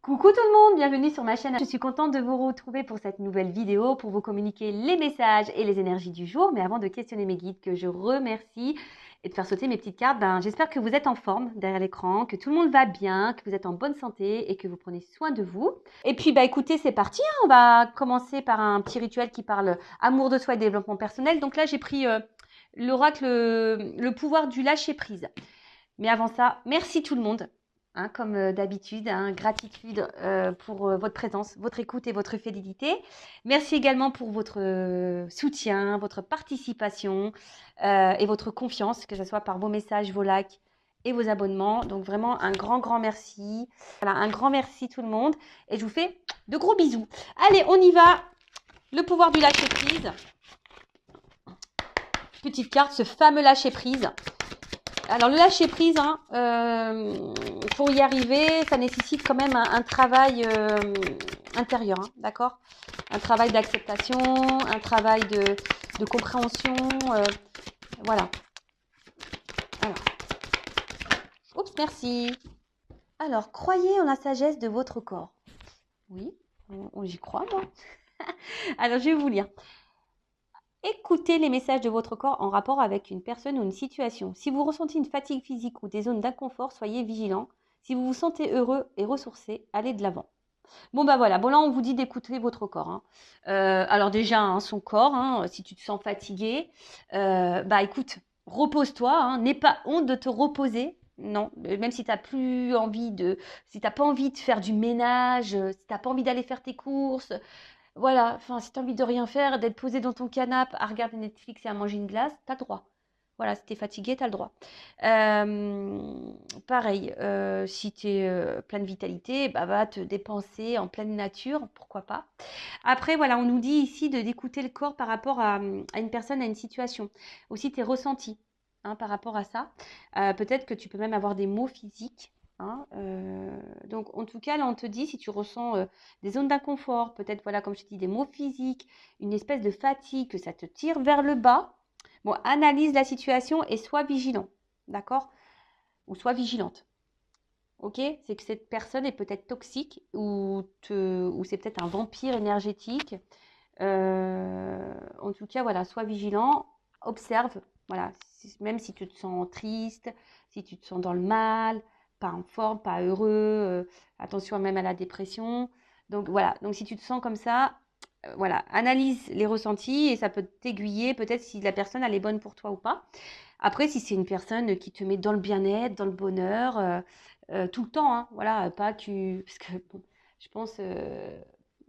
Coucou tout le monde, bienvenue sur ma chaîne. Je suis contente de vous retrouver pour cette nouvelle vidéo pour vous communiquer les messages et les énergies du jour. Mais avant de questionner mes guides que je remercie et de faire sauter mes petites cartes, j'espère que vous êtes en forme derrière l'écran, que tout le monde va bien, que vous êtes en bonne santé et que vous prenez soin de vous. Et puis écoutez, c'est parti, hein. On va commencer par un petit rituel qui parle amour de soi et développement personnel. Donc là, j'ai pris l'oracle, le pouvoir du lâcher prise. Mais avant ça, merci tout le monde. Hein, comme d'habitude, hein, gratitude pour votre présence, votre écoute et votre fidélité. Merci également pour votre soutien, votre participation et votre confiance, que ce soit par vos messages, vos likes et vos abonnements. Donc vraiment un grand merci. Voilà, un grand merci tout le monde. Et je vous fais de gros bisous. Allez, on y va. Le pouvoir du lâcher prise. Petite carte, ce fameux lâcher prise. Alors, le lâcher prise, pour y arriver, ça nécessite quand même un travail intérieur, hein, d'accord? Un travail d'acceptation, un travail de compréhension, voilà. Alors, oups, merci. Alors, croyez en la sagesse de votre corps. Oui, j'y crois, moi. Alors, je vais vous lire. Écoutez les messages de votre corps en rapport avec une personne ou une situation. Si vous ressentez une fatigue physique ou des zones d'inconfort, soyez vigilant. Si vous vous sentez heureux et ressourcé, allez de l'avant. Bon voilà, bon là on vous dit d'écouter votre corps. Hein. Alors déjà, hein, son corps, hein, si tu te sens fatigué, écoute, repose-toi, hein, n'aie pas honte de te reposer. Non, même si tu n'as plus envie si tu n'as pas envie de faire du ménage, si tu n'as pas envie d'aller faire tes courses, voilà, enfin, si tu as envie de rien faire, d'être posé dans ton canapé à regarder Netflix et à manger une glace, tu as le droit. Voilà, si tu es fatigué, tu as le droit. Pareil, si tu es plein de vitalité, va te dépenser en pleine nature, pourquoi pas. Après, voilà, on nous dit ici d'écouter le corps par rapport à une personne, à une situation. Aussi tes ressentis hein, par rapport à ça. Peut-être que tu peux même avoir des maux physiques. Hein, donc, en tout cas, là, on te dit si tu ressens des zones d'inconfort, peut-être, voilà, comme je te dis, des maux physiques, une espèce de fatigue, que ça te tire vers le bas. Bon, analyse la situation et sois vigilant, d'accord? Ou sois vigilante. Ok? C'est que cette personne est peut-être toxique ou c'est peut-être un vampire énergétique. En tout cas, voilà, sois vigilant, observe, voilà, même si tu te sens triste, si tu te sens dans le mal, pas en forme, pas heureux, attention même à la dépression. Donc voilà, donc si tu te sens comme ça, voilà, analyse les ressentis et ça peut t'aiguiller peut-être si la personne elle est bonne pour toi ou pas. Après, si c'est une personne qui te met dans le bien-être, dans le bonheur, tout le temps, hein, voilà, pas que, parce que bon, je pense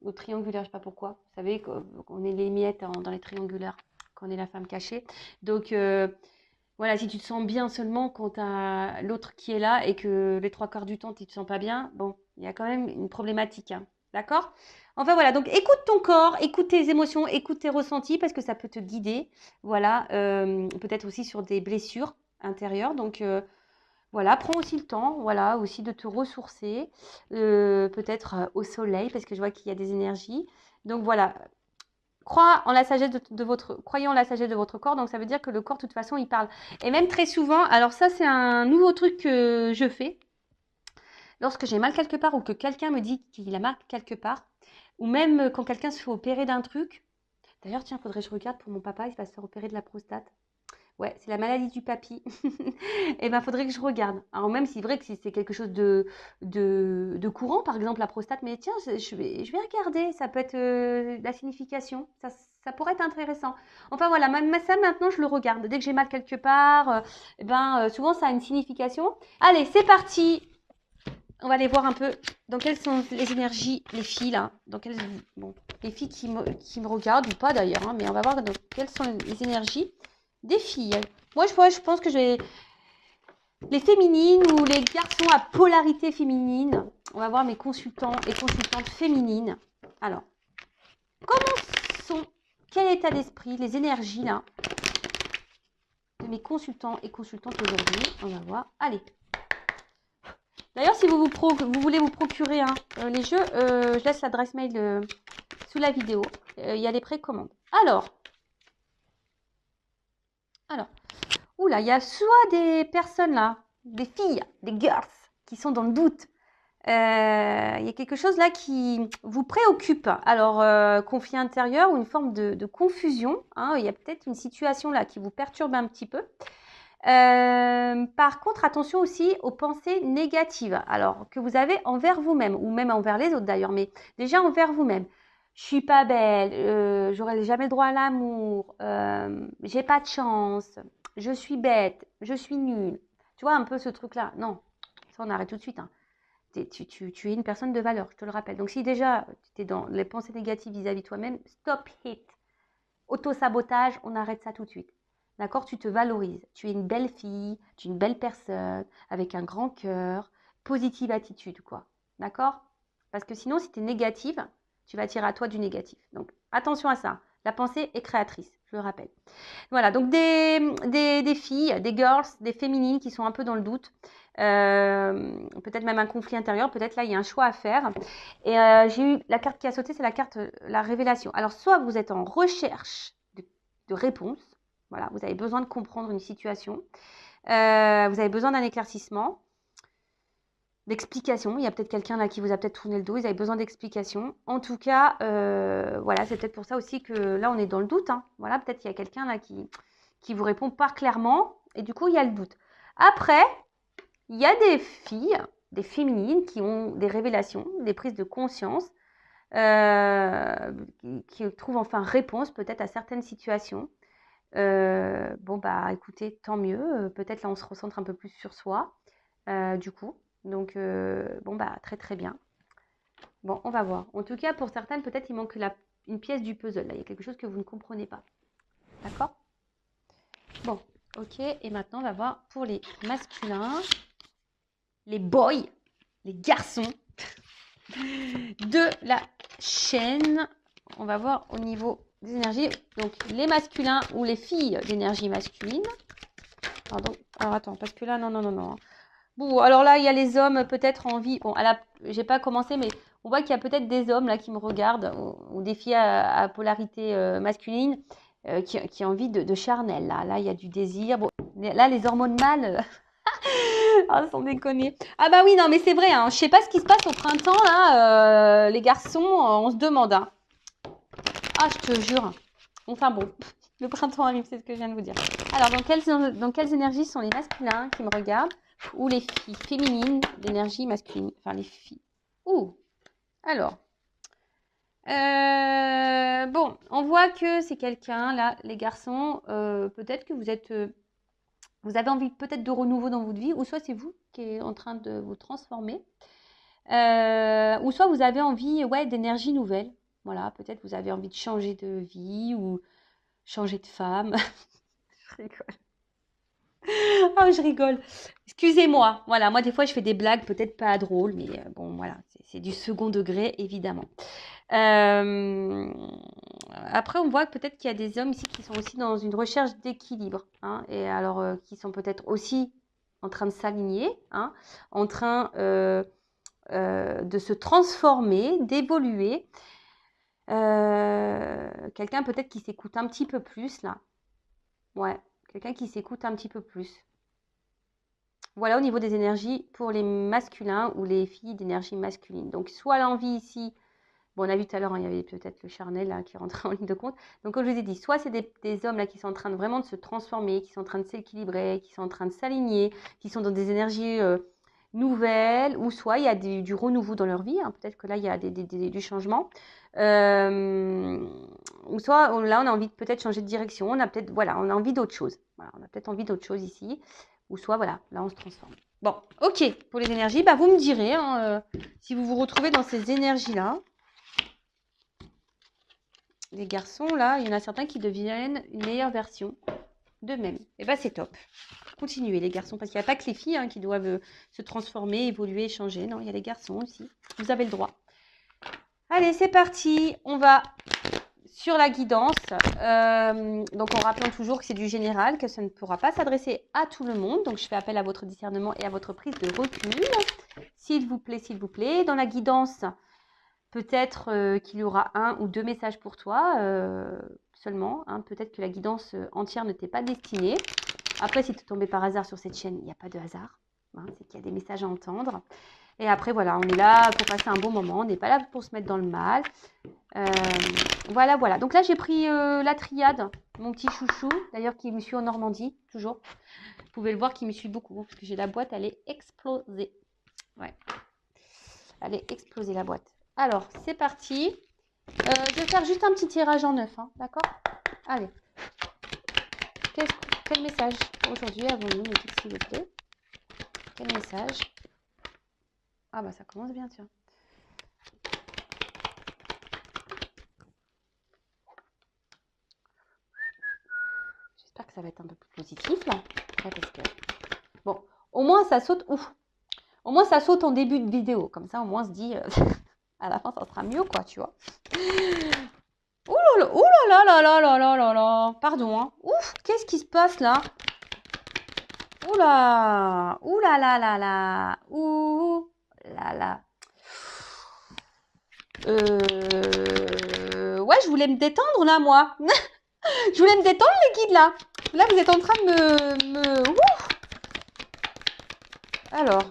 au triangulaire, je sais pas pourquoi. Vous savez qu'on est les miettes dans les triangulaires, qu'on est la femme cachée. Donc voilà, si tu te sens bien seulement quand tu as l'autre qui est là et que les trois quarts du temps tu te sens pas bien, bon, il y a quand même une problématique, hein, d'accord? Enfin voilà, donc écoute ton corps, écoute tes émotions, écoute tes ressentis parce que ça peut te guider, voilà, peut-être aussi sur des blessures intérieures. Donc voilà, prends aussi le temps, voilà, aussi de te ressourcer, peut-être au soleil parce que je vois qu'il y a des énergies. Donc voilà, croyez en la sagesse de votre corps, donc ça veut dire que le corps, de toute façon, il parle. Et même très souvent, alors ça, c'est un nouveau truc que je fais. Lorsque j'ai mal quelque part ou que quelqu'un me dit qu'il a mal quelque part, ou même quand quelqu'un se fait opérer d'un truc. D'ailleurs, tiens, faudrait que je regarde pour mon papa, il va se faire opérer de la prostate. Ouais, c'est la maladie du papy. Et faudrait que je regarde. Alors même si c'est vrai que si c'est quelque chose de courant, par exemple la prostate, mais tiens, je vais regarder, ça peut être la signification, ça pourrait être intéressant. Enfin voilà, ça maintenant je le regarde. Dès que j'ai mal quelque part, souvent ça a une signification. Allez, c'est parti. On va aller voir un peu dans quelles sont les énergies, les filles là, bon, les filles qui me regardent ou pas d'ailleurs, hein, mais on va voir dans quelles sont les énergies des filles. Moi, je pense que les féminines ou les garçons à polarité féminine. On va voir mes consultants et consultantes féminines. Alors, quel état d'esprit, les énergies là de mes consultants et consultantes aujourd'hui. On va voir. Allez. D'ailleurs, si vous voulez vous procurer les jeux, je laisse l'adresse mail sous la vidéo. Il y a les précommandes. Alors, oula, il y a soit des personnes là, des filles, des girls, qui sont dans le doute. Il y a quelque chose là qui vous préoccupe. Alors, conflit intérieur ou une forme de confusion, hein. Il y a peut-être une situation là qui vous perturbe un petit peu. Par contre, attention aussi aux pensées négatives. Alors, que vous avez envers vous-même, ou même envers les autres d'ailleurs, mais déjà envers vous-même. Je suis pas belle, j'aurai jamais le droit à l'amour, j'ai pas de chance, je suis bête, je suis nulle. Tu vois un peu ce truc-là? Non, ça on arrête tout de suite, hein. Tu es une personne de valeur, je te le rappelle. Donc si déjà tu es dans les pensées négatives vis-à-vis de toi-même, stop it. Auto-sabotage, on arrête ça tout de suite. D'accord? Tu te valorises. Tu es une belle fille, tu es une belle personne, avec un grand cœur, positive attitude, quoi. D'accord? Parce que sinon, si tu es négative, tu vas attirer à toi du négatif. Donc, attention à ça. La pensée est créatrice, je le rappelle. Voilà, donc des filles, des girls, des féminines qui sont un peu dans le doute. Peut-être même un conflit intérieur, peut-être là il y a un choix à faire. Et j'ai eu la carte qui a sauté, c'est la carte la révélation. Alors soit vous êtes en recherche de réponse, voilà, vous avez besoin de comprendre une situation, vous avez besoin d'un éclaircissement, d'explication. Il y a peut-être quelqu'un là qui vous a peut-être tourné le dos, ils avaient besoin d'explication. En tout cas, voilà, c'est peut-être pour ça aussi que là on est dans le doute, hein. Voilà, peut-être qu'il y a quelqu'un là qui vous répond pas clairement et du coup il y a le doute. Après, il y a des filles, des féminines qui ont des révélations, des prises de conscience, qui trouvent enfin réponse peut-être à certaines situations. Bon, bah écoutez, tant mieux. Peut-être là, on se recentre un peu plus sur soi, du coup. Donc, bon, bah très très bien. Bon, on va voir. En tout cas, pour certaines, peut-être il manque une pièce du puzzle. Là, il y a quelque chose que vous ne comprenez pas. D'accord? Bon, ok. Et maintenant, on va voir pour les masculins, les boys, les garçons de la chaîne. On va voir au niveau des énergies. Donc, les masculins ou les filles d'énergie masculine. Pardon. Alors, attends, parce que là, non, non, non, non. Bon, alors là, il y a les hommes peut-être en vie. Bon, j'ai pas commencé, mais on voit qu'il y a peut-être des hommes là qui me regardent, ou des filles à polarité masculine, qui ont envie de charnel. Là, il y a du désir. Bon, là, les hormones mâles. Ah, sans déconner. Ah bah oui, non, mais c'est vrai, hein. Je sais pas ce qui se passe au printemps, là. Les garçons, on se demande, hein. Ah, je te jure. Enfin bon, le printemps arrive, c'est ce que je viens de vous dire. Alors, dans quelles énergies sont les masculins qui me regardent ou les filles féminines d'énergie masculine? Enfin, les filles. Ouh, alors. Bon, on voit que c'est quelqu'un, là, les garçons, peut-être que vous avez envie peut-être de renouveau dans votre vie, ou soit c'est vous qui êtes en train de vous transformer, ou soit vous avez envie, ouais, d'énergie nouvelle. Voilà, peut-être vous avez envie de changer de vie ou changer de femme. Je rigole. Oh, je rigole. Excusez-moi. Voilà, moi, des fois, je fais des blagues peut-être pas drôles, mais bon, voilà, c'est du second degré, évidemment. Après, on voit peut-être qu'il y a des hommes ici qui sont aussi dans une recherche d'équilibre, hein, et alors qui sont peut-être aussi en train de s'aligner, hein, en train de se transformer, d'évoluer. Quelqu'un peut-être qui s'écoute un petit peu plus là. Ouais, quelqu'un qui s'écoute un petit peu plus. Voilà au niveau des énergies pour les masculins ou les filles d'énergie masculine. Donc soit l'envie ici, bon on a vu tout à l'heure, hein, il y avait peut-être le charnel là, qui rentrait en ligne de compte. Donc comme je vous ai dit, soit c'est des hommes là qui sont en train de vraiment de se transformer, qui sont en train de s'équilibrer, qui sont en train de s'aligner, qui sont dans des énergies nouvelles, ou soit il y a du renouveau dans leur vie, hein. Peut-être que là il y a du changement. Ou soit là on a envie de peut-être changer de direction, on a peut-être, voilà, on a envie d'autre chose. Voilà, on a peut-être envie d'autre chose ici. Ou soit, voilà, là, on se transforme. Bon, ok, pour les énergies, bah, vous me direz, hein, si vous vous retrouvez dans ces énergies-là. Les garçons, là, il y en a certains qui deviennent une meilleure version d'eux-mêmes. Et bah, c'est top. Continuez, les garçons, parce qu'il n'y a pas que les filles, hein, qui doivent se transformer, évoluer, changer. Non, il y a les garçons aussi. Vous avez le droit. Allez, c'est parti. On va sur la guidance. Donc, en rappelant toujours que c'est du général, que ça ne pourra pas s'adresser à tout le monde. Donc, je fais appel à votre discernement et à votre prise de recul. S'il vous plaît, s'il vous plaît. Dans la guidance, peut-être qu'il y aura un ou deux messages pour toi seulement, hein. Peut-être que la guidance entière ne t'est pas destinée. Après, si tu es tombé par hasard sur cette chaîne, il n'y a pas de hasard, hein. C'est qu'il y a des messages à entendre. Et après, voilà, on est là pour passer un bon moment. On n'est pas là pour se mettre dans le mal. Voilà, voilà. Donc là, j'ai pris la triade, mon petit chouchou, d'ailleurs, qui me suit en Normandie, toujours. Vous pouvez le voir, qui me suit beaucoup, parce que j'ai la boîte, elle est explosée. Ouais, elle est explosée, la boîte. Alors, c'est parti. Je vais faire juste un petit tirage en neuf, hein, d'accord? Allez. Quel message aujourd'hui avons-nous, s'il vous plaît? Quel message? Ah bah ça commence bien, tiens. J'espère que ça va être un peu plus positif là. Ouais, parce que... Bon, au moins ça saute. Ouf. Au moins ça saute en début de vidéo. Comme ça, au moins on se dit à la fin ça sera mieux, quoi, tu vois. Ouh là là, ouh là là là là là là là. Pardon, hein. Ouf, qu'est-ce qui se passe là? Ouh là, ouh là là là là, ouh là là. Ouais, je voulais me détendre là, moi. Je voulais me détendre, les guides, là. Là, vous êtes en train de me... Ouh. Alors,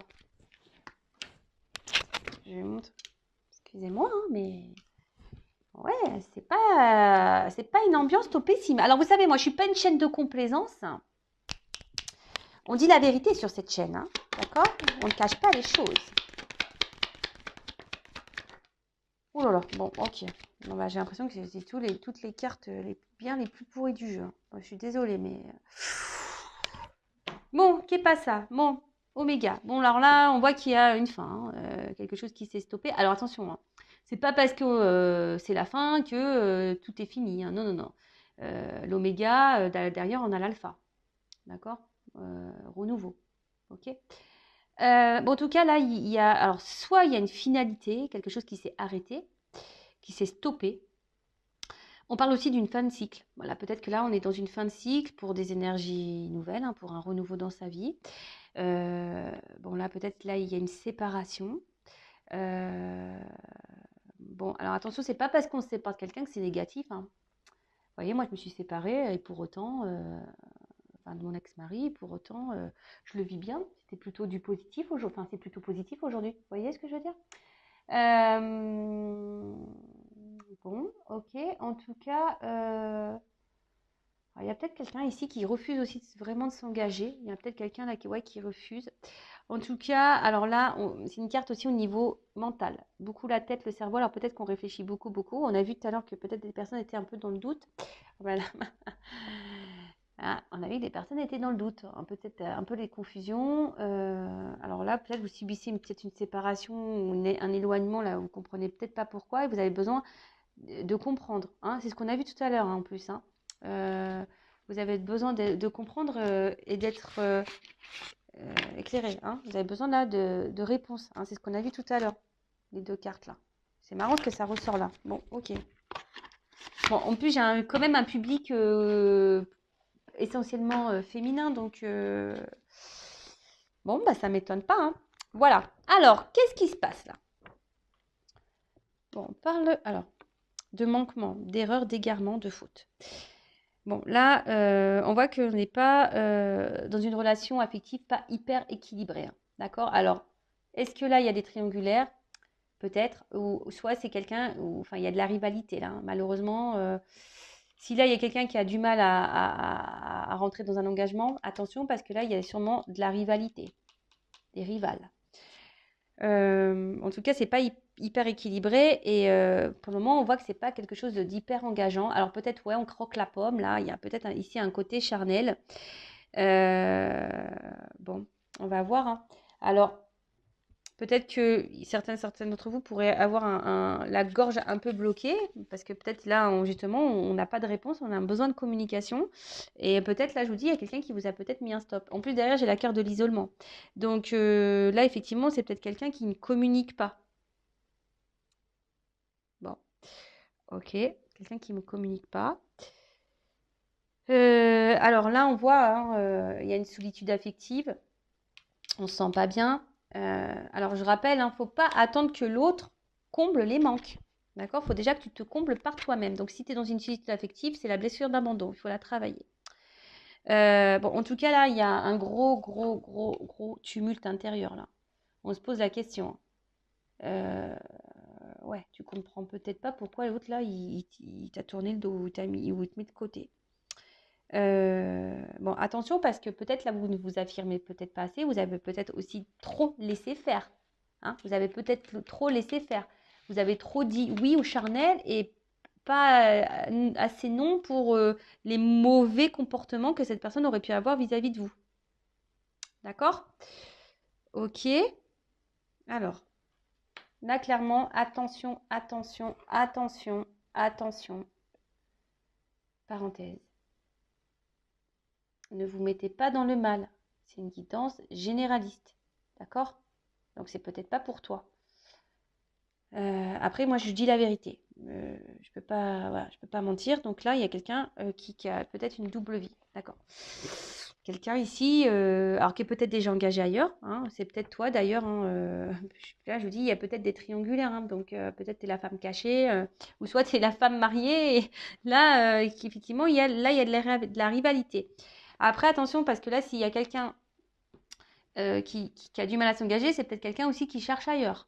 je montre. Excusez-moi, hein, mais... Ouais, c'est pas une ambiance topissime. Alors, vous savez, moi, je suis pas une chaîne de complaisance. On dit la vérité sur cette chaîne, hein, d'accord? On ne cache pas les choses. Oh là là, bon, ok. Bon, bah, j'ai l'impression que c'est toutes les cartes bien les plus pourries du jeu. Bon, je suis désolée, mais... Bon, qu'est pas ça? Bon, Oméga. Bon, alors là, on voit qu'il y a une fin, hein, quelque chose qui s'est stoppé. Alors attention, hein, c'est pas parce que c'est la fin que tout est fini, hein. Non, non, non. L'Oméga, derrière, on a l'alpha. D'accord? Renouveau. Ok? Bon, en tout cas, là, il y a. Alors, soit il y a une finalité, quelque chose qui s'est arrêté, qui s'est stoppé. On parle aussi d'une fin de cycle. Voilà, peut-être que là, on est dans une fin de cycle pour des énergies nouvelles, hein, pour un renouveau dans sa vie. Bon, là, peut-être, là, il y a une séparation. Bon, alors attention, c'est pas parce qu'on se sépare de quelqu'un que c'est négatif, hein. Vous voyez, moi, je me suis séparée et pour autant, enfin, de mon ex-mari, pour autant, je le vis bien. C'était plutôt du positif aujourd'hui. Enfin, c'est plutôt positif aujourd'hui. Vous voyez ce que je veux dire? Bon, ok. En tout cas, il y a peut-être quelqu'un ici qui refuse aussi vraiment de s'engager. Il y a peut-être quelqu'un là qui refuse. En tout cas, alors là, c'est une carte aussi au niveau mental. Beaucoup la tête, le cerveau. Alors peut-être qu'on réfléchit beaucoup, beaucoup. On a vu tout à l'heure que peut-être des personnes étaient un peu dans le doute. Voilà. Ah, on a vu que des personnes étaient dans le doute. Peut-être un peu les confusions. Alors là, peut-être vous subissez peut-être une séparation ou un éloignement là, vous ne comprenez peut-être pas pourquoi et vous avez besoin de comprendre, hein. C'est ce qu'on a vu tout à l'heure, hein, en plus, hein. Vous avez besoin de comprendre et d'être éclairé, hein. Vous avez besoin là de réponses, hein. C'est ce qu'on a vu tout à l'heure, les deux cartes là. C'est marrant ce que ça ressort là. Bon, ok. Bon, en plus, j'ai quand même un public essentiellement féminin, donc bon, bah ça m'étonne pas, hein. Voilà. Alors, qu'est-ce qui se passe là? Bon, on parle alors de manquement, d'erreur, d'égarement, de faute. Bon, là, on voit qu'on n'est pas dans une relation affective pas hyper équilibrée, hein. D'accord? Alors, est-ce que là, il y a des triangulaires? Peut-être. Ou soit c'est quelqu'un, enfin, il y a de la rivalité là, hein. Malheureusement, si là, il y a quelqu'un qui a du mal à rentrer dans un engagement, attention, parce que là, il y a sûrement de la rivalité, des rivales. En tout cas, c'est pas hyper équilibré et pour le moment, on voit que c'est pas quelque chose d'hyper engageant. Alors peut-être, ouais, on croque la pomme. Là, il y a peut-être ici un côté charnel. Bon, on va voir, hein. Alors, peut-être que certains d'entre vous pourraient avoir la gorge un peu bloquée parce que peut-être là, justement, on n'a pas de réponse, on a un besoin de communication. Et peut-être là, je vous dis, il y a quelqu'un qui vous a peut-être mis un stop. En plus, derrière, j'ai la carte de l'isolement. Donc là, effectivement, c'est peut-être quelqu'un qui ne communique pas. Bon, ok, quelqu'un qui ne communique pas. Alors là, on voit, hein, il y a une solitude affective. On ne se sent pas bien. Alors, je rappelle, il ne faut pas attendre que l'autre comble les manques. D'accord? Il faut déjà que tu te combles par toi-même. Donc, si tu es dans une solitude affective, c'est la blessure d'abandon. Il faut la travailler. Bon, en tout cas, là, il y a un gros tumulte intérieur, là. On se pose la question. Ouais, tu comprends peut-être pas pourquoi l'autre là, il t'a tourné le dos ou il te met de côté. Bon, attention parce que peut-être là, vous ne vous affirmez peut-être pas assez. Vous avez peut-être aussi trop laissé faire. Hein, vous avez peut-être trop laissé faire. Vous avez trop dit oui au charnel et pas assez non pour les mauvais comportements que cette personne aurait pu avoir vis-à-vis de vous. D'accord? Ok. Alors, là, clairement, attention, attention, attention, attention. Parenthèse. Ne vous mettez pas dans le mal. C'est une guidance généraliste. D'accord? Donc, c'est peut-être pas pour toi. Après, moi, je dis la vérité. Je peux pas, voilà, je peux pas mentir. Donc là, il y a quelqu'un qui a peut-être une double vie. D'accord. Quelqu'un ici, alors qui est peut-être déjà engagé ailleurs. Hein, c'est peut-être toi d'ailleurs. Hein, là, je vous dis, il y a peut-être des triangulaires. Hein, donc peut-être tu es la femme cachée, ou soit tu es la femme mariée. Et là, effectivement, il y a de la rivalité. Après, attention, parce que là, s'il y a quelqu'un qui a du mal à s'engager, c'est peut-être quelqu'un aussi qui cherche ailleurs.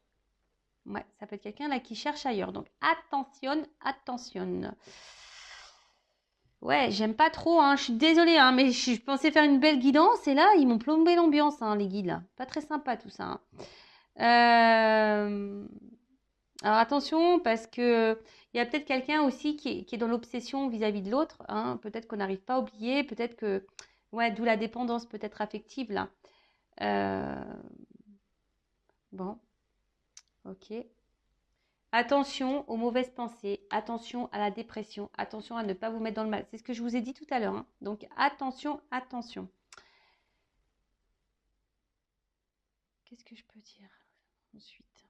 Ouais, ça peut être quelqu'un là qui cherche ailleurs. Donc attention, attention. Ouais, j'aime pas trop, hein. Je suis désolée, hein, mais je pensais faire une belle guidance et là, ils m'ont plombé l'ambiance, hein, les guides là. Pas très sympa tout ça. Hein. Alors attention, parce que il y a peut-être quelqu'un aussi qui est dans l'obsession vis-à-vis de l'autre. Hein. Peut-être qu'on n'arrive pas à oublier, peut-être que, ouais, d'où la dépendance peut-être affective là. Bon, ok. Attention aux mauvaises pensées, attention à la dépression, attention à ne pas vous mettre dans le mal. C'est ce que je vous ai dit tout à l'heure. Hein. Donc attention, attention. Qu'est-ce que je peux dire ensuite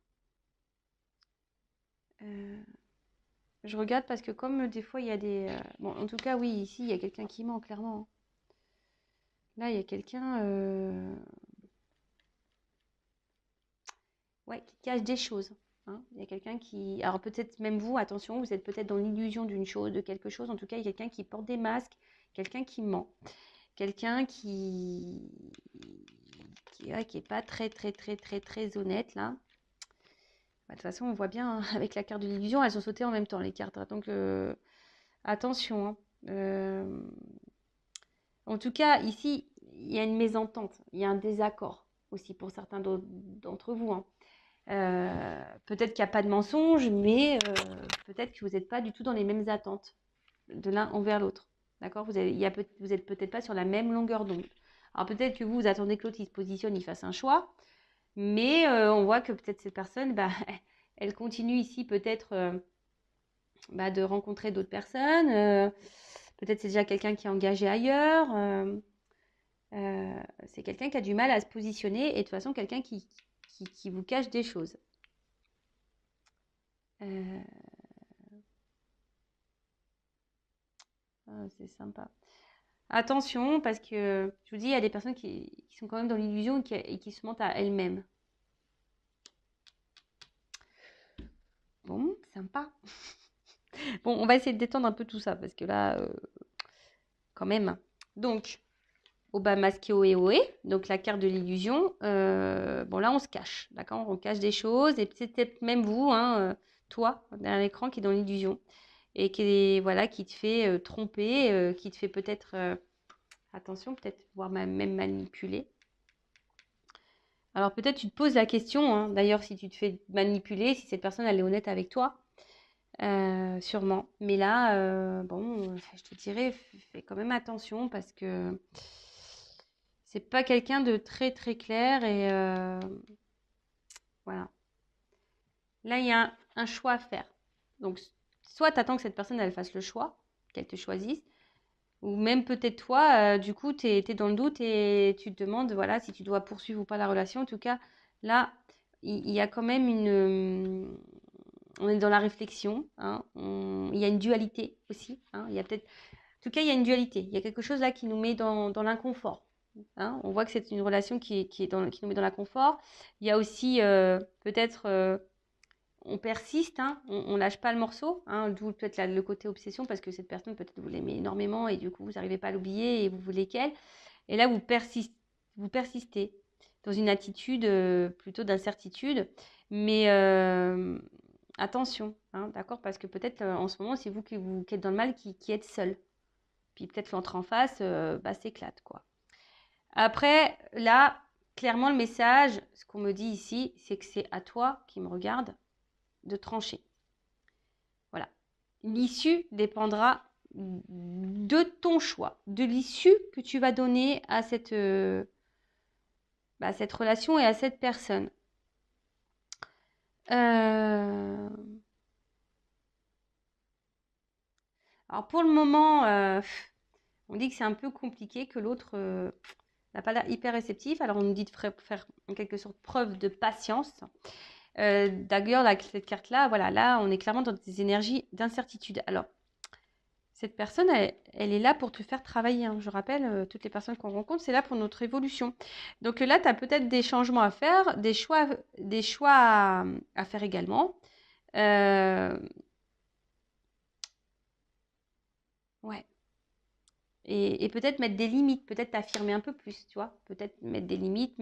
Je regarde parce que comme des fois il y a des... Bon, en tout cas, oui, ici, il y a quelqu'un qui ment, clairement. Hein. Là, il y a quelqu'un ouais, qui cache des choses. Hein. Il y a quelqu'un qui... Alors peut-être même vous, attention, vous êtes peut-être dans l'illusion d'une chose, de quelque chose. En tout cas, il y a quelqu'un qui porte des masques, quelqu'un qui ment. Quelqu'un qui est pas très, très, très, très, très honnête, là. Bah, de toute façon, on voit bien, hein, avec la carte de l'illusion, elles ont sauté en même temps, les cartes. Donc, attention. Hein. En tout cas, ici, il y a une mésentente, il y a un désaccord aussi pour certains d'entre vous. Hein. Peut-être qu'il n'y a pas de mensonge, mais peut-être que vous n'êtes pas du tout dans les mêmes attentes de l'un envers l'autre. D'accord? Vous n'êtes peut-être pas sur la même longueur d'onde. Alors peut-être que vous attendez que l'autre il se positionne, il fasse un choix, mais on voit que peut-être cette personne, bah, elle continue ici peut-être de rencontrer d'autres personnes. Peut-être c'est déjà quelqu'un qui est engagé ailleurs. C'est quelqu'un qui a du mal à se positionner et de toute façon quelqu'un qui vous cache des choses. C'est sympa. Attention, parce que je vous dis, il y a des personnes qui sont quand même dans l'illusion et qui se mentent à elles-mêmes. Bon, sympa. Bon, on va essayer de détendre un peu tout ça, parce que là, quand même. Donc, Oba masqué Oé, donc la carte de l'illusion. Bon, là, on se cache, d'accord? On cache des choses, et c'est peut-être même vous, hein, toi, derrière l'écran, qui est dans l'illusion, et qui te fait tromper, qui te fait peut-être... attention, peut-être voire même manipuler. Alors peut-être tu te poses la question, hein, d'ailleurs si tu te fais manipuler, si cette personne elle est honnête avec toi, sûrement. Mais là, bon, je te dirais, fais quand même attention parce que c'est pas quelqu'un de très très clair et voilà. Là il y a un choix à faire. Donc soit tu attends que cette personne elle fasse le choix, qu'elle te choisisse, ou même peut-être toi, du coup, tu es dans le doute et tu te demandes voilà, si tu dois poursuivre ou pas la relation. En tout cas, là, il y a quand même on est dans la réflexion. Hein, il y a une dualité aussi. Hein, il y a peut-être... En tout cas, il y a une dualité. Il y a quelque chose là qui nous met dans l'inconfort. Hein, on voit que c'est une relation qui nous met dans l'inconfort. Il y a aussi peut-être... on persiste, hein, on lâche pas le morceau, hein, d'où peut-être le côté obsession, parce que cette personne, peut-être vous l'aimez énormément et du coup, vous n'arrivez pas à l'oublier et vous voulez qu'elle. Et là, vous persistez. dans une attitude plutôt d'incertitude. Mais attention, hein, d'accord? Parce que peut-être en ce moment, c'est vous qui êtes dans le mal, qui êtes seul. Puis peut-être l'autre en face, s'éclate, quoi. Après, là, clairement, le message, ce qu'on me dit ici, c'est que c'est à toi qui me regarde de trancher. Voilà. L'issue dépendra de ton choix, de l'issue que tu vas donner à cette relation et à cette personne. Alors pour le moment, on dit que c'est un peu compliqué, que l'autre n'a pas l'air hyper réceptif. Alors on nous dit de faire en quelque sorte preuve de patience. D'ailleurs, cette carte-là, voilà, là, on est clairement dans des énergies d'incertitude. Alors, cette personne, elle est là pour te faire travailler, hein. Je rappelle, toutes les personnes qu'on rencontre, c'est là pour notre évolution. Donc là, tu as peut-être des changements à faire, des choix à faire également. Ouais. Et peut-être mettre des limites, peut-être t'affirmer un peu plus, tu vois. Peut-être mettre des limites,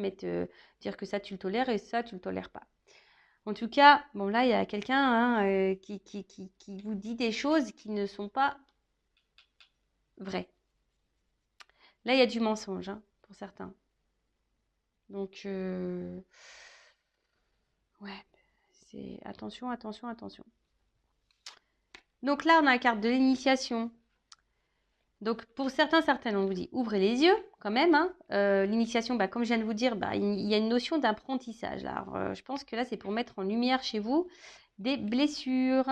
dire que ça, tu le tolères et ça, tu le tolères pas. En tout cas, bon là, il y a quelqu'un, hein, qui vous dit des choses qui ne sont pas vraies. Là, il y a du mensonge, hein, pour certains. Donc, ouais, c'est attention, attention, attention. Donc là, on a la carte de l'initiation. Donc, pour certaines, on vous dit ouvrez les yeux quand même, hein. L'initiation, comme je viens de vous dire, il y a une notion d'apprentissage. Alors, je pense que là, c'est pour mettre en lumière chez vous des blessures.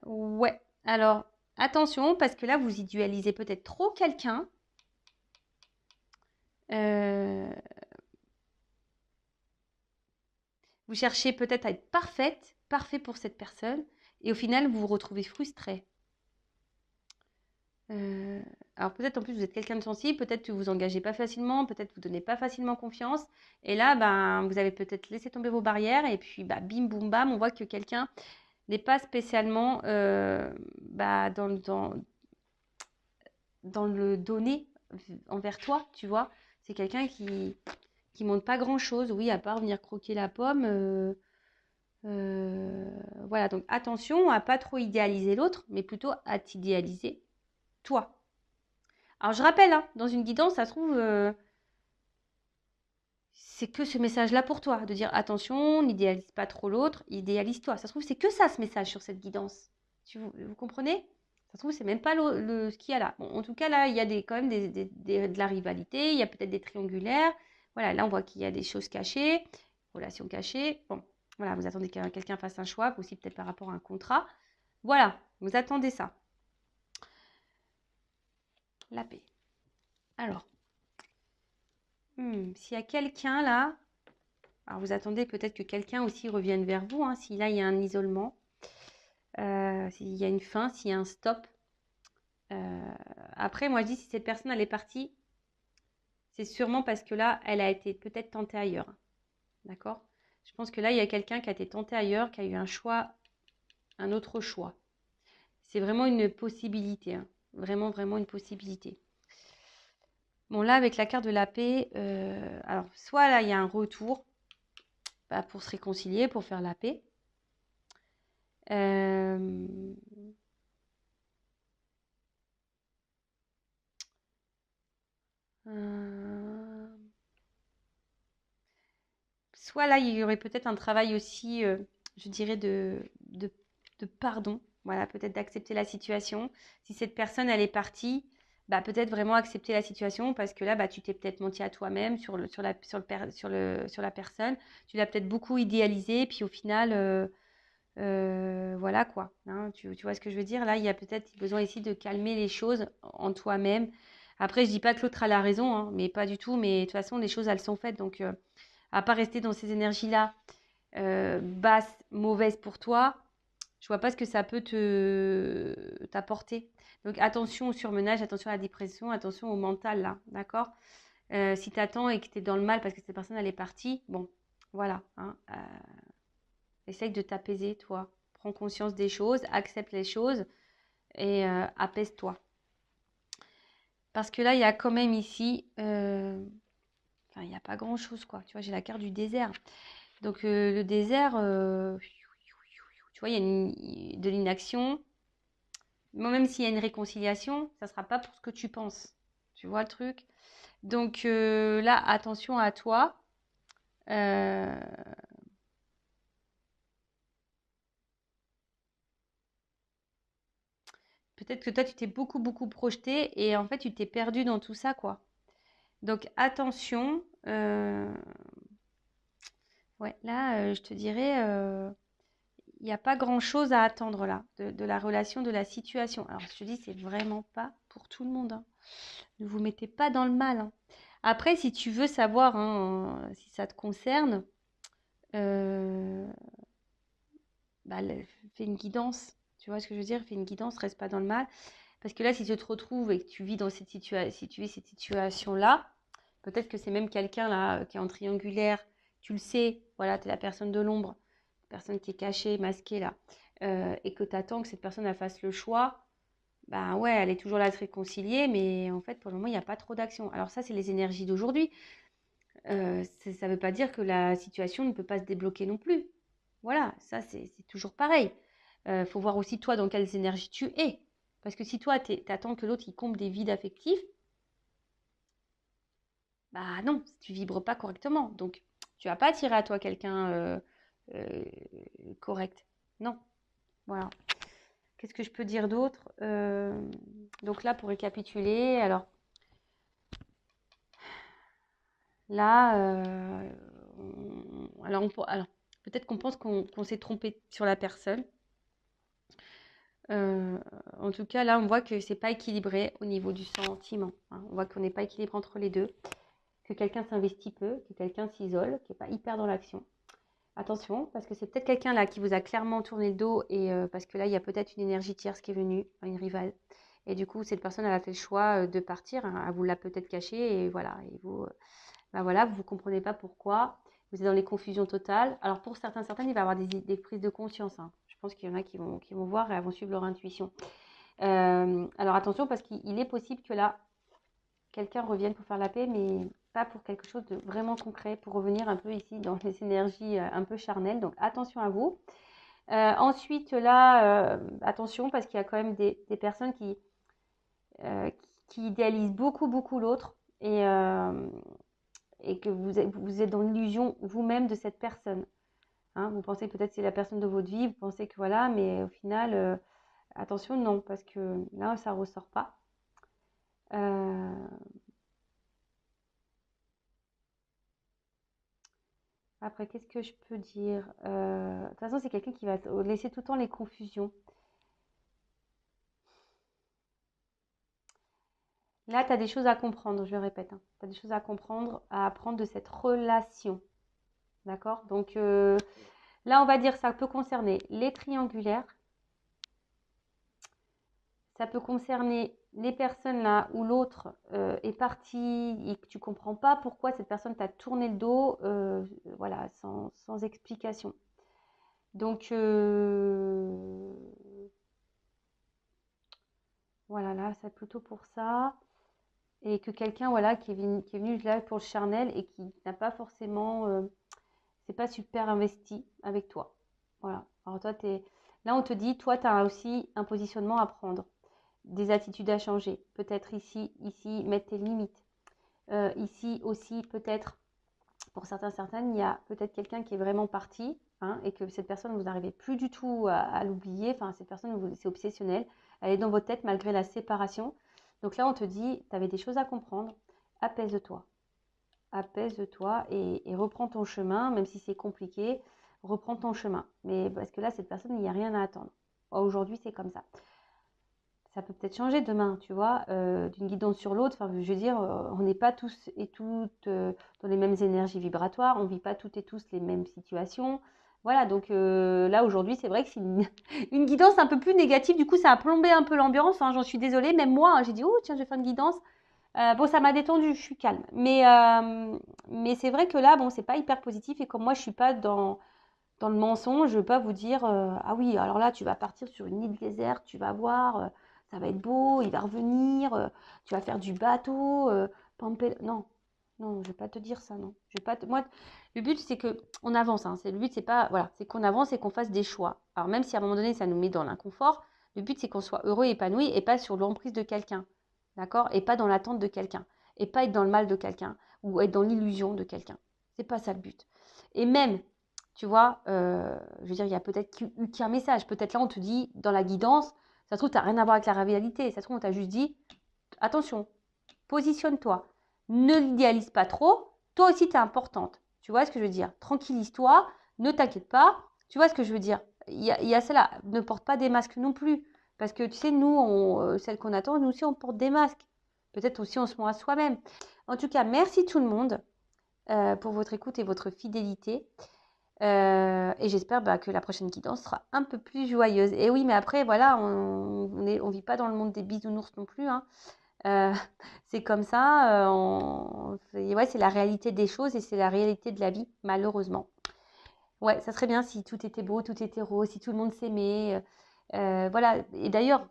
Ouais. Alors, attention, parce que là, vous idéalisez peut-être trop quelqu'un. Vous cherchez peut-être à être parfait pour cette personne, et au final, vous vous retrouvez frustré. Alors peut-être en plus vous êtes quelqu'un de sensible, peut-être que vous engagez pas facilement, peut-être vous donnez pas facilement confiance, et là, vous avez peut-être laissé tomber vos barrières, et puis bim boum bam, on voit que quelqu'un n'est pas spécialement dans le donner envers toi, tu vois. C'est quelqu'un qui montre pas grand-chose, oui, à part venir croquer la pomme. Voilà, donc attention à pas trop idéaliser l'autre, mais plutôt à t'idéaliser toi. Alors je rappelle, hein, dans une guidance, ça se trouve, c'est que ce message-là pour toi, de dire attention, n'idéalise pas trop l'autre, idéalise-toi. Ça se trouve, c'est que ça ce message sur cette guidance. Vous comprenez? Ça se trouve, c'est même pas ce qu'il y a là. Bon, en tout cas, là, il y a quand même de la rivalité, il y a peut-être des triangulaires. Voilà, là, on voit qu'il y a des choses cachées, relations cachées. Bon, voilà, vous attendez que quelqu'un fasse un choix, aussi peut-être par rapport à un contrat. Voilà, vous attendez ça. La paix. Alors, s'il y a quelqu'un là, alors vous attendez peut-être que quelqu'un aussi revienne vers vous, hein, si là il y a un isolement, s'il y a une fin, s'il y a un stop. Après, moi je dis si cette personne elle est partie, c'est sûrement parce que là elle a été peut-être tentée ailleurs. D'accord? Je pense que là il y a quelqu'un qui a été tenté ailleurs, qui a eu un choix, un autre choix. C'est vraiment une possibilité, hein. Vraiment, vraiment une possibilité. Bon, là, avec la carte de la paix, alors, soit là, il y a un retour pour se réconcilier, pour faire la paix. Soit là, il y aurait peut-être un travail aussi, je dirais, de pardon. Voilà, peut-être d'accepter la situation. Si cette personne, elle est partie, peut-être vraiment accepter la situation parce que là, tu t'es peut-être menti à toi-même sur la personne. Tu l'as peut-être beaucoup idéalisé, puis au final, voilà quoi. Hein, tu vois ce que je veux dire? Là, il y a peut-être besoin ici de calmer les choses en toi-même. Après, je dis pas que l'autre a la raison, hein, mais pas du tout. Mais de toute façon, les choses, elles sont faites. Donc, à pas rester dans ces énergies-là basses, mauvaises pour toi, je vois pas ce que ça peut t'apporter. Donc, attention au surmenage, attention à la dépression, attention au mental, là, d'accord? Si tu attends et que tu es dans le mal parce que cette personne, elle est partie, bon, voilà, hein, essaye de t'apaiser, toi. Prends conscience des choses, accepte les choses et apaise-toi. Parce que là, il y a quand même ici, enfin, il n'y a pas grand-chose, quoi. Tu vois, j'ai la carte du désert. Donc, le désert, tu vois, il y a de l'inaction. Moi, même s'il y a une réconciliation, ça ne sera pas pour ce que tu penses. Tu vois le truc? Donc, là, attention à toi. Euh, Peut-être que toi, tu t'es beaucoup, beaucoup projeté et en fait, tu t'es perdu dans tout ça, quoi. Donc, attention. Ouais, là, je te dirais, il n'y a pas grand-chose à attendre là, de la relation, de la situation. Alors, je te dis, c'est vraiment pas pour tout le monde, hein. Ne vous mettez pas dans le mal, hein. Après, si tu veux savoir, hein, si ça te concerne, euh, bah, fais une guidance. Tu vois ce que je veux dire? Fais une guidance, reste pas dans le mal. Parce que là, si tu te retrouves et que tu vis dans cette si tu vis cette situation-là, peut-être que c'est même quelqu'un là qui est en triangulaire, tu le sais, voilà, tu es la personne de l'ombre, la personne qui est cachée, masquée là, et que tu attends que cette personne elle fasse le choix, ben ouais, elle est toujours là à se réconcilier, mais en fait, pour le moment, il n'y a pas trop d'action. Alors ça, c'est les énergies d'aujourd'hui. Ça ne veut pas dire que la situation ne peut pas se débloquer non plus. Voilà, ça c'est toujours pareil. Faut voir aussi toi dans quelles énergies tu es. Parce que si toi t'attends que l'autre il comble des vides affectifs, bah non, tu vibres pas correctement. Donc tu vas pas attirer à toi quelqu'un euh, correct. Non, voilà. Qu'est-ce que je peux dire d'autre? Donc là pour récapituler, alors là, alors peut-être qu'on pense qu'on s'est trompé sur la personne. Euh, En tout cas, là, on voit que c'est pas équilibré au niveau du sentiment, hein. On voit qu'on n'est pas équilibré entre les deux, que quelqu'un s'investit peu, que quelqu'un s'isole, qui n'est pas hyper dans l'action. Attention, parce que c'est peut-être quelqu'un là qui vous a clairement tourné le dos et parce que là, il y a peut-être une énergie tierce qui est venue, une rivale. Et du coup, cette personne, elle a fait le choix de partir, hein. Elle vous l'a peut-être caché et voilà. Et vous, bah voilà, vous ne comprenez pas pourquoi. Vous êtes dans les confusions totales. Alors pour certaines, il va y avoir des prises de conscience, hein. Je pense qu'il y en a qui vont voir et elles vont suivre leur intuition. Alors attention parce qu'il est possible que là, quelqu'un revienne pour faire la paix, mais pas pour quelque chose de vraiment concret, pour revenir un peu ici dans les énergies un peu charnelles. Donc attention à vous. Ensuite, là, attention parce qu'il y a quand même des personnes qui idéalisent beaucoup, beaucoup l'autre et que vous êtes dans l'illusion vous-même de cette personne, hein. Vous pensez peut-être que c'est la personne de votre vie, vous pensez que voilà, mais au final, attention, non, parce que là, ça ne ressort pas. Euh, Après, qu'est-ce que je peux dire? De toute façon, c'est quelqu'un qui va laisser tout le temps les confusions. Là, tu as des choses à comprendre, je le répète, hein. Tu as des choses à comprendre, à apprendre de cette relation. D'accord? Donc là, on va dire ça peut concerner les triangulaires. Ça peut concerner les personnes là où l'autre est parti et que tu comprends pas pourquoi cette personne t'a tourné le dos, voilà, sans explication. Donc voilà, là, c'est plutôt pour ça. Et que quelqu'un voilà, qui est venu là pour le charnel et qui n'a pas forcément, c'est pas super investi avec toi. Voilà. Alors toi, là, on te dit, toi, tu as aussi un positionnement à prendre, des attitudes à changer. Peut-être ici, mettre tes limites. Ici aussi, peut-être, pour certaines, il y a peut-être quelqu'un qui est vraiment parti, hein, et que cette personne, vous n'arrivez plus du tout à l'oublier. Enfin, cette personne, c'est obsessionnel. Elle est dans votre tête malgré la séparation. Donc là, on te dit, tu avais des choses à comprendre. Apaise-toi. Apaise-toi et reprends ton chemin, même si c'est compliqué. Reprends ton chemin. Mais parce que là, cette personne, il n'y a rien à attendre. Aujourd'hui, c'est comme ça. Ça peut peut-être changer demain, tu vois, d'une guidance sur l'autre. Enfin, je veux dire, on n'est pas tous et toutes dans les mêmes énergies vibratoires, on ne vit pas toutes et tous les mêmes situations. Voilà, donc là, aujourd'hui, c'est vrai que c'est une guidance un peu plus négative. Du coup, ça a plombé un peu l'ambiance, hein, j'en suis désolée. Même moi, hein, j'ai dit, oh, tiens, je vais faire une guidance. Bon, ça m'a détendu, je suis calme. Mais c'est vrai que là, bon, c'est pas hyper positif. Et comme moi, je suis pas dans le mensonge, je ne veux pas vous dire ah oui, alors là, tu vas partir sur une île déserte, tu vas voir, ça va être beau, il va revenir, tu vas faire du bateau, pamper. Non, non, je vais pas te dire ça, non. Je vais pas moi, le but, c'est qu'on avance. Hein. Le but, c'est pas, voilà, c'est qu'on avance et qu'on fasse des choix. Alors, même si à un moment donné, ça nous met dans l'inconfort, le but, c'est qu'on soit heureux et épanoui et pas sur l'emprise de quelqu'un. D'accord? Et pas dans l'attente de quelqu'un. Et pas être dans le mal de quelqu'un ou être dans l'illusion de quelqu'un. C'est pas ça le but. Et même, tu vois, je veux dire, il y a peut-être eu qu'un message. Peut-être là, on te dit, dans la guidance, ça se trouve, tu n'as rien à voir avec la réalité. Ça se trouve, on t'a juste dit, attention, positionne-toi. Ne l'idéalise pas trop. Toi aussi, tu es importante. Tu vois ce que je veux dire? Tranquillise-toi. Ne t'inquiète pas. Tu vois ce que je veux dire? Il y a celle-là. Ne porte pas des masques non plus. Parce que tu sais, nous, celles qu'on attend, nous aussi, on porte des masques. Peut-être aussi, on se ment à soi-même. En tout cas, merci tout le monde pour votre écoute et votre fidélité. Et j'espère que la prochaine guidance sera un peu plus joyeuse. Et oui, mais après, voilà, on vit pas dans le monde des bisounours non plus. Hein. C'est comme ça. Ouais, c'est la réalité des choses et c'est la réalité de la vie, malheureusement. Ouais, ça serait bien si tout était beau, tout était rose, si tout le monde s'aimait. Voilà. Et d'ailleurs,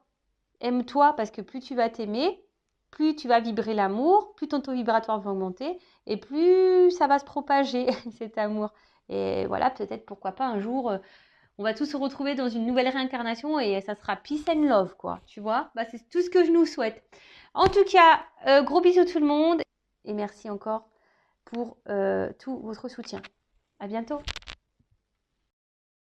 aime-toi parce que plus tu vas t'aimer, plus tu vas vibrer l'amour, plus ton taux vibratoire va augmenter et plus ça va se propager, cet amour. Et voilà, peut-être, pourquoi pas, un jour, on va tous se retrouver dans une nouvelle réincarnation et ça sera peace and love, quoi. Tu vois? C'est tout ce que je nous souhaite. En tout cas, gros bisous tout le monde et merci encore pour tout votre soutien. À bientôt.